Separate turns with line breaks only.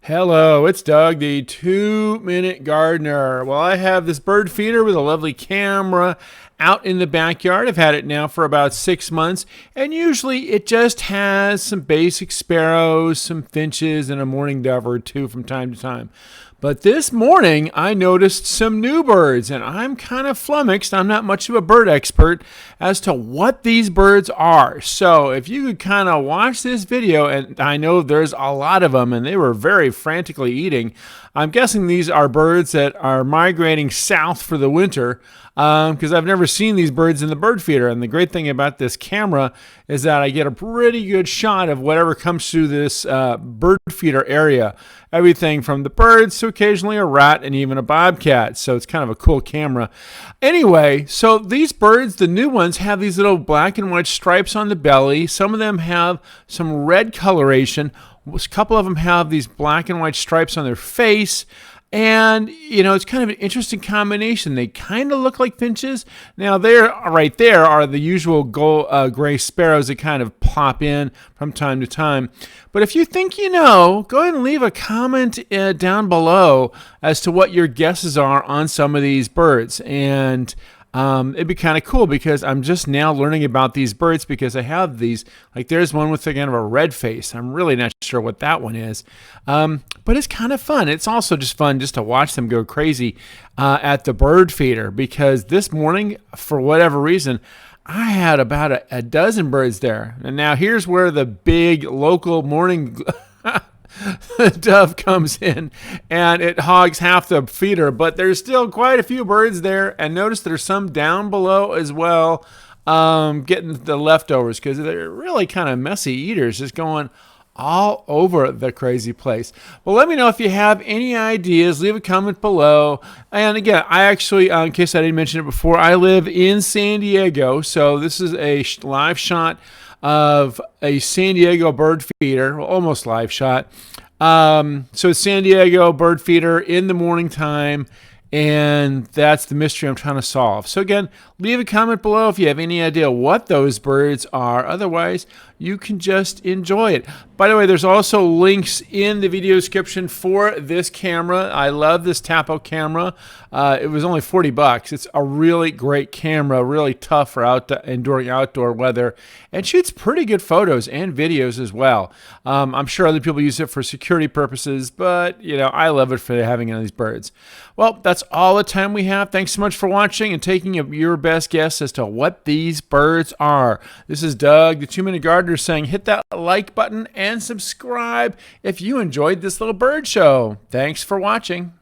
Hello, it's Doug, the 2-Minute Gardener. Well, I have this bird feeder with a lovely camera out in the backyard. I've had it now for about 6 months, and usually it just has some basic sparrows, some finches, and a mourning dove or two from time to time. But this morning, I noticed some new birds, and I'm kind of flummoxed. I'm not much of a bird expert as to what these birds are. So if you could kind of watch this video, and I know there's a lot of them, and they were very frantically eating. I'm guessing these are birds that are migrating south for the winter, because I've never seen these birds in the bird feeder. And the great thing about this camera is that I get a pretty good shot of whatever comes through this bird feeder area. Everything from the birds to occasionally a rat and even a bobcat. So it's kind of a cool camera. Anyway, so these birds, the new ones, have these little black and white stripes on the belly. Some of them have some red coloration. A couple of them have these black and white stripes on their face. And, it's kind of an interesting combination. They kind of look like finches. Now, right there are the usual gray sparrows that kind of pop in from time to time. But if you think you know, go ahead and leave a comment down below as to what your guesses are on some of these birds. And it'd be kind of cool because I'm just now learning about these birds because I have these, like there's one with kind of a red face. I'm really not sure what that one is. But it's kind of fun. It's also just fun just to watch them go crazy at the bird feeder because this morning, for whatever reason, I had about a dozen birds there. And now here's where the big local morning dove comes in and it hogs half the feeder, but there's still quite a few birds there. And notice there's some down below as well, getting the leftovers because they're really kind of messy eaters, just going all over the crazy place. Well, let me know if you have any ideas. Leave a comment below. And again, I actually, in case I didn't mention it before, I live in San Diego, so this is a live shot of a San Diego bird feeder, well, almost live shot. So San Diego bird feeder in the morning time, and that's the mystery I'm trying to solve. So again, leave a comment below if you have any idea what those birds are. Otherwise, you can just enjoy it. By the way, there's also links in the video description for this camera. I love this Tapo camera. It was only $40. It's a really great camera, really tough for enduring outdoor weather, and shoots pretty good photos and videos as well. I'm sure other people use it for security purposes, but I love it for having these birds. Well, that's all the time we have. Thanks so much for watching and taking your best guess as to what these birds are. This is Doug, the 2-Minute Gardener, saying hit that like button and subscribe if you enjoyed this little bird show. Thanks for watching.